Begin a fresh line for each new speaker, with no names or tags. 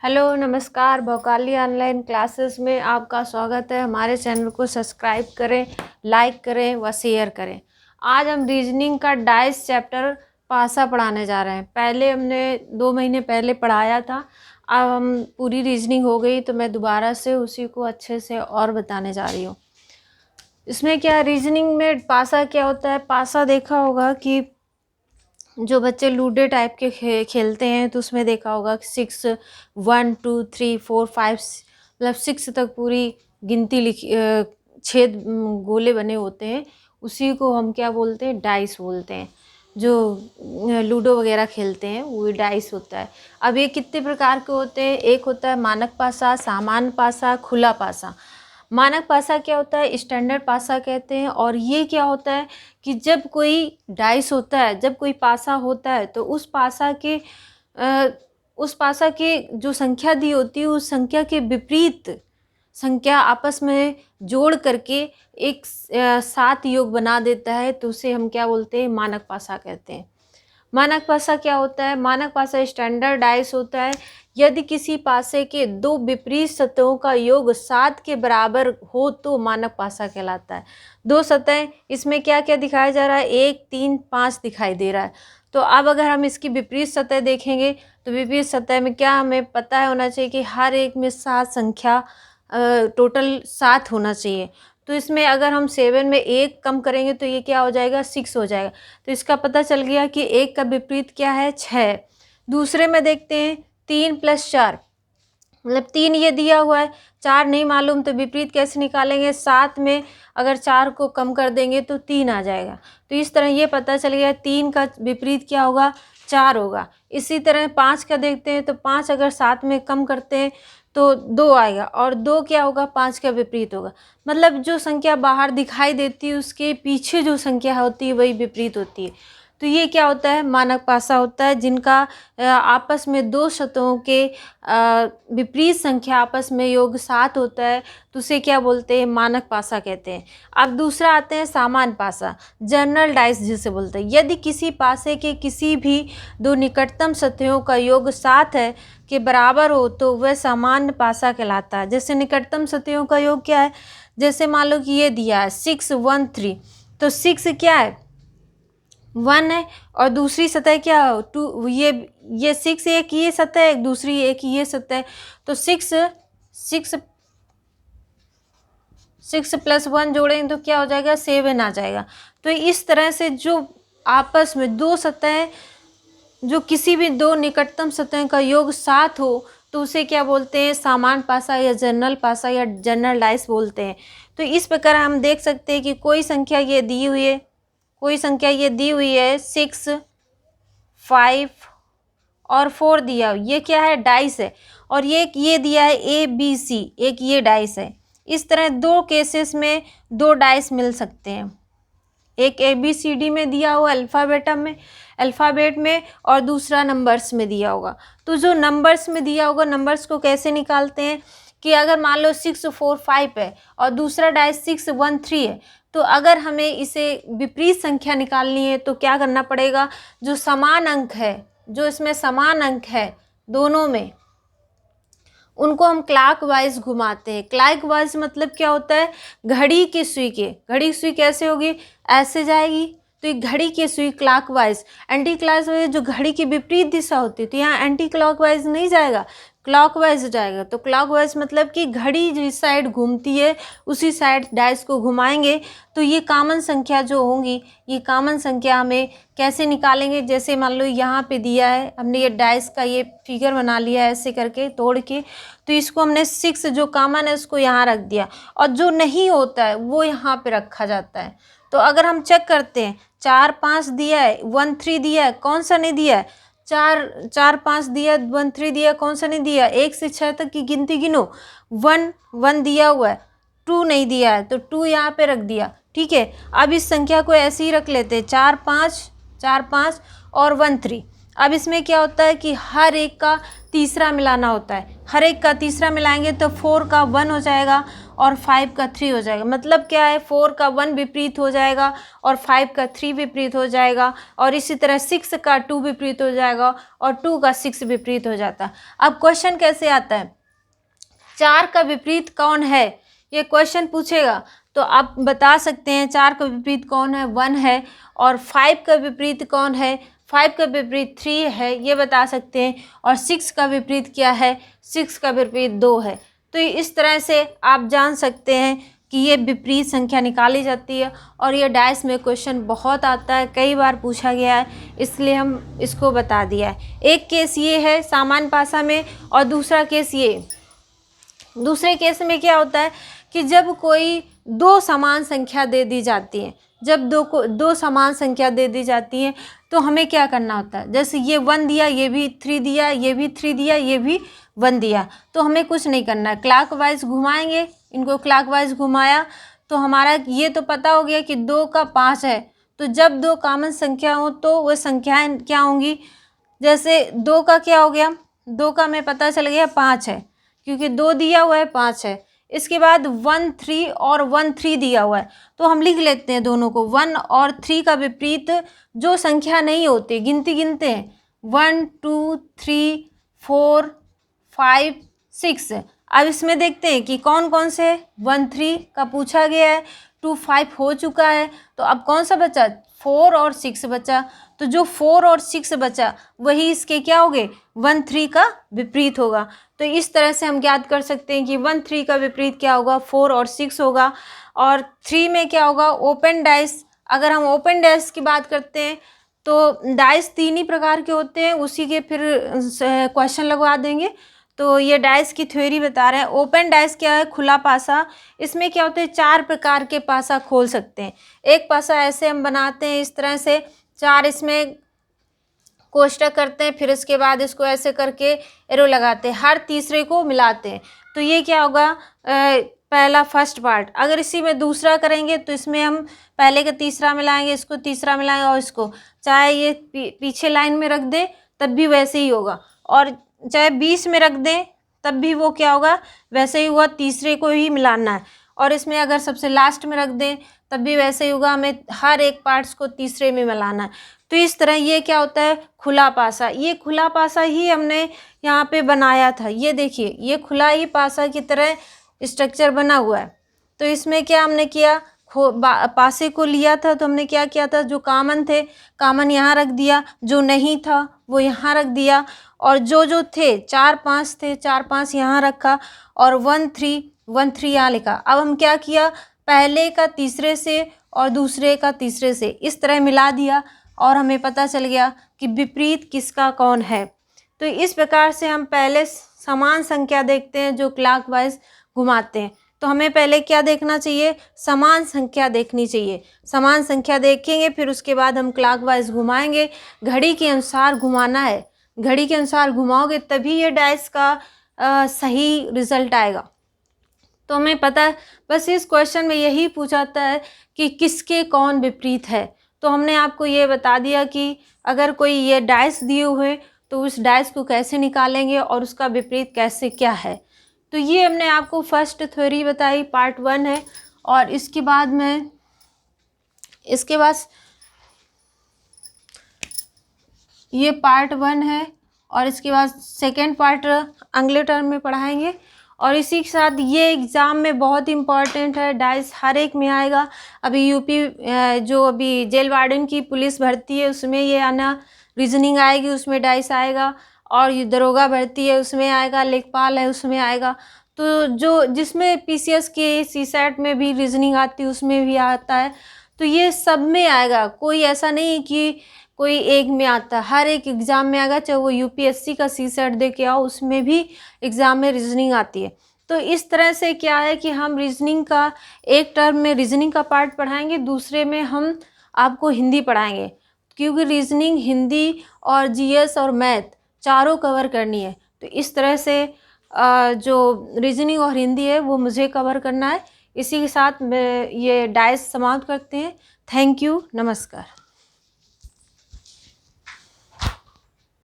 Hello नमस्कार, भोकाली online classes में आपका स्वागत है। हमारे चैनल को सब्सक्राइब करें, लाइक करें व शेयर करें। आज हम रीजनिंग का डाइस चैप्टर पासा पढ़ाने जा रहे हैं। पहले हमने 2 महीने पहले पढ़ाया था, अब हम पूरी रीजनिंग हो गई तो मैं दोबारा से उसी को अच्छे से और बताने जा रही हूँ। इसमें क्या रीजनिंग में पासा क्या होता है? पासा देखा होगा कि जो बच्चे लूडो टाइप के खेलते हैं तो उसमें देखा होगा कि 6 1 2 3 4 5 मतलब 6 तक पूरी गिनती लिखी छेद गोले बने होते हैं। उसी को हम क्या बोलते हैं? डाइस बोलते हैं। जो लूडो वगैरह खेलते हैं वो डाइस होता है। अब ये कितने प्रकार के होते हैं? एक होता है मानक पासा, सामान्य पासा, खुला पासा। मानक पासा क्या होता है? स्टैंडर्ड पासा कहते हैं। और ये क्या होता है कि जब कोई डाइस होता है, जब कोई पासा होता है तो उस पासा के जो संख्या दी होती है उस संख्या के विपरीत संख्या आपस में जोड़ करके एक सात योग बना देता है, तो उसे हम क्या बोलते हैं? मानक पासा कहते हैं। मानक पासा क्या होता है? मानक पासा स्टैंडर्ड डाइस होता है यदि किसी पासे के दो विपरीत सतहों का योग 7 के बराबर हो तो मानक पासा कहलाता है। दो सतहें, इसमें क्या क्या दिखाया जा रहा है? 1 3 5 दिखाई दे रहा है। तो अब अगर हम इसकी विपरीत सतह देखेंगे तो विपरीत सतह में क्या हमें पता होना चाहिए कि हर एक में 7 संख्या टोटल 7 होना चाहिए। तो इसमें अगर हम 7 में 1 कम करेंगे तो ये क्या हो जाएगा? 6 हो जाएगा। तो इसका पता चल गया कि 1 का विपरीत क्या है? 6। दूसरे में देखते हैं 3 + 4 मतलब 3 ये दिया हुआ है, 4 नहीं मालूम, तो विपरीत कैसे निकालेंगे? 7 में अगर 4 को कम कर देंगे तो 3 आ जाएगा। तो इस तरह ये पता चल गया 3 का विपरीत क्या होगा? 4 होगा। इसी तरह 5 का देखते हैं तो 5 अगर 7 में कम करते हैं तो 2 आएगा, और 2 क्या होगा? 5 का विपरीत होगा। मतलब जो संख्या बाहर दिखाई देती है उसके पीछे जो संख्या होती है वही विपरीत होती है। तो ये क्या होता है? मानक पासा होता है जिनका आपस में दो सतहों के विपरीत संख्या आपस में योग 7 होता है, तो उसे क्या बोलते हैं? मानक पासा कहते हैं। अब दूसरा आते हैं सामान्य पासा, जनरल डाइस जिसे बोलते हैं। यदि किसी पासे के किसी भी दो निकटतम सतहों का योग 7 है के बराबर हो तो वह सामान्य पासा कहलाता है। जैसे निकटतम सतहों का योग क्या है? जैसे मान लो कि ये दिया है 6 1 3, तो 6 क्या है? 1 है, और दूसरी सतह क्या है? 2। ये 6 एक ये सतह है, दूसरी एक ये सतह है। तो 6 + 1 जोड़ेंगे तो क्या हो जाएगा? 7 आ जाएगा। तो इस तरह से जो आपस में दो सतह, जो किसी भी दो निकटतम सतह का योग 7 हो तो उसे क्या बोलते हैं? सामान्य पासा या जनरल पासा या जनरल डाइस बोलते हैं। तो इस प्रकार हम देख सकते हैं कि कोई संख्या ये दी हुई है, कोई संख्या ये दी हुई है 6 5 और 4 दिया हुआ, ये क्या है? डाइस है। और ये दिया है ABC, एक ये डाइस है। इस तरह दो केसेस में दो डाइस मिल सकते हैं, एक ABCD में दिया हुआ अल्फ़ाबेट में और दूसरा नंबर्स में दिया होगा। तो जो नंबर्स में दिया होगा, नंबर्स को कैसे निकालते हैं कि अगर मान लो 6 4 5 है और दूसरा डाइस 6 1 3 है, तो अगर हमें इसे विपरीत संख्या निकालनी है तो क्या करना पड़ेगा? जो समान अंक है, जो इसमें समान अंक है दोनों में, उनको हम क्लॉकवाइज घुमाते हैं। क्लॉकवाइज मतलब क्या होता है? घड़ी की सुई कैसे होगी? ऐसे जाएगी, तो ये घड़ी की सुई क्लॉकवाइज। एंटी क्लॉकवाइज जो घड़ी की विपरीत दिशा होती है, तो यहाँ एंटी क्लॉकवाइज नहीं जाएगा, क्लॉकवाइज जाएगा। तो क्लॉकवाइज मतलब कि घड़ी जिस साइड घूमती है उसी साइड डाइस को घुमाएंगे। तो ये कॉमन संख्या जो होंगी, ये कॉमन संख्या हमें कैसे निकालेंगे? जैसे मान लो यहाँ पे दिया है, हमने ये डाइस का ये फिगर बना लिया है ऐसे करके तोड़ के, तो इसको हमने 6 जो कॉमन है उसको यहाँ रख दिया, और जो नहीं होता है वो यहाँ पे रखा जाता है। तो अगर हम चेक करते हैं 4 5 दिया है, 1 3 दिया है, कौन सा नहीं दिया है? 4 5 दिया, 1 3 दिया, कौन सा नहीं दिया? 1 से 6 तक की गिनती गिनो। 1 1 दिया हुआ है, 2 नहीं दिया है तो 2 यहाँ पे रख दिया। ठीक है, अब इस संख्या को ऐसे ही रख लेते हैं 4 5 और 1 3। अब इसमें क्या होता है कि हर एक का तीसरा मिलाना होता है। हर एक का तीसरा मिलाएंगे तो 4 का 1 हो जाएगा और 5 का 3 हो जाएगा। मतलब क्या है, 4 का 1 विपरीत हो जाएगा और 5 का 3 विपरीत हो जाएगा, और इसी तरह 6 का 2 विपरीत हो जाएगा और 2 का 6 विपरीत हो जाता है। अब क्वेश्चन कैसे आता है, 4 का विपरीत कौन है, ये क्वेश्चन पूछेगा तो आप बता सकते हैं 4 का विपरीत कौन है, 1 है। और 5 का विपरीत कौन है, 5 का विपरीत 3 है, ये बता सकते हैं। और 6 का विपरीत क्या है, 6 का विपरीत 2 है। तो इस तरह से आप जान सकते हैं कि ये विपरीत संख्या निकाली जाती है। और ये डाइस में क्वेश्चन बहुत आता है, कई बार पूछा गया है, इसलिए हम इसको बता दिया है। एक केस ये है सामान्य भाषा में, और दूसरा केस ये। दूसरे केस में क्या होता है कि जब कोई दो समान संख्या दे दी जाती है, जब दो समान संख्या दे दी जाती है तो हमें क्या करना होता है, जैसे ये 1 दिया, ये भी 3 दिया, ये भी 3 दिया, ये भी 1 दिया, तो हमें कुछ नहीं करना है, क्लॉकवाइज घुमाएंगे। इनको क्लॉकवाइज घुमाया तो हमारा ये तो पता हो गया कि 2 का 5 है। तो जब दो कॉमन संख्या हो तो वो संख्याएं क्या होंगी, जैसे 2 का क्या हो गया, 2 का हमें पता चल गया 5 है, क्योंकि 2 दिया हुआ है 5 है। इसके बाद 1 3 और 1 3 दिया हुआ है, तो हम लिख लेते हैं दोनों को। 1 और 3 का विपरीत जो संख्या नहीं होती, गिनती गिनते हैं, 1 2 3 4 5 6। अब इसमें देखते हैं कि कौन कौन से, 1 3 का पूछा गया है, 2 5 हो चुका है, तो अब कौन सा बचा, 4 और 6 बचा। तो जो 4 और 6 बचा वही इसके क्या हो गए, 1 3 का विपरीत होगा। तो इस तरह से हम ज्ञात कर सकते हैं कि 1 3 का विपरीत क्या होगा, 4 और 6 होगा। और 3 में क्या होगा, ओपन डाइस। अगर हम ओपन डाइस की बात करते हैं तो डाइस 3 ही प्रकार के होते हैं, उसी के फिर क्वेश्चन लगवा देंगे। तो ये डाइस की थ्योरी बता रहे हैं। ओपन डाइस क्या है, खुला पासा। इसमें क्या होता है, 4 प्रकार के पासा खोल सकते हैं। एक पासा ऐसे हम बनाते हैं इस तरह से, 4 इसमें कोष्टक करते हैं, फिर इसके बाद इसको ऐसे करके एरो लगाते हैं, हर तीसरे को मिलाते हैं। तो ये क्या होगा, पहला फर्स्ट पार्ट। अगर इसी में दूसरा करेंगे तो इसमें हम पहले का तीसरा मिलाएंगे, इसको तीसरा मिलाएंगे, और इसको चाहे ये पीछे लाइन में रख दे तब भी वैसे ही होगा, और चाहे 20 में रख दें तब भी वो क्या होगा, वैसे ही हुआ, तीसरे को ही मिलाना है। और इसमें अगर सबसे लास्ट में रख दें तब भी वैसे ही होगा, हमें हर एक पार्ट्स को तीसरे में मिलाना है। तो इस तरह ये क्या होता है, खुला पासा। ये खुला पासा ही हमने यहाँ पे बनाया था, ये देखिए, ये खुला ही पासा की तरह स्ट्रक्चर बना हुआ है। तो इसमें क्या हमने किया, पासे को लिया था, तो हमने क्या किया था, जो कॉमन थे कॉमन यहाँ रख दिया, जो नहीं था वो यहाँ रख दिया, और जो थे 4 5 थे, 4 5 यहाँ रखा, और 1 3 यहाँ लिखा। अब हम क्या किया, पहले का तीसरे से और दूसरे का तीसरे से इस तरह मिला दिया, और हमें पता चल गया कि विपरीत किसका कौन है। तो इस प्रकार से हम पहले समान संख्या देखते हैं जो क्लॉकवाइज घुमाते हैं। तो हमें पहले क्या देखना चाहिए, समान संख्या देखनी चाहिए। समान संख्या देखेंगे, फिर उसके बाद हम क्लॉकवाइज घुमाएंगे। घड़ी के अनुसार घुमाना है, घड़ी के अनुसार घुमाओगे तभी ये डाइस का सही रिजल्ट आएगा। तो हमें पता है, बस इस क्वेश्चन में यही पूछाता है कि किसके कौन विपरीत है। तो हमने आपको ये बता दिया कि अगर कोई ये डाइस दिए हुए तो उस डाइस को कैसे निकालेंगे और उसका विपरीत कैसे क्या है। तो ये हमने आपको फर्स्ट थ्योरी बताई, पार्ट 1 है। और इसके बाद ये पार्ट 1 है, और इसके बाद सेकेंड पार्ट अगले टर्म में पढ़ाएंगे। और इसी के साथ ये एग्ज़ाम में बहुत इम्पॉर्टेंट है, डाइस हर एक में आएगा। अभी यूपी जो अभी जेल वार्डन की पुलिस भर्ती है उसमें ये आना, रीजनिंग आएगी उसमें डाइस आएगा, और ये दरोगा भर्ती है उसमें आएगा, लेखपाल है उसमें आएगा। तो जो जिसमें पीसीएस के सीसेट में भी रीजनिंग आती है उसमें भी आता है। तो ये सब में आएगा, कोई ऐसा नहीं कि कोई एक में आता है, हर एक एग्ज़ाम में आएगा। चाहे वो यूपीएससी का सीसेट दे के आओ, उसमें भी एग्ज़ाम में रीजनिंग आती है। तो इस तरह से क्या है कि हम रीजनिंग का एक टर्म में रीजनिंग का पार्ट पढ़ाएंगे, दूसरे में हम आपको हिंदी पढ़ाएंगे, क्योंकि रीजनिंग, हिंदी और जीएस और मैथ चारों कवर करनी है। तो इस तरह से जो रीजनिंग और हिंदी है वो मुझे कवर करना है। इसी के साथ ये डाइस समाप्त करते हैं। थैंक यू, नमस्कार।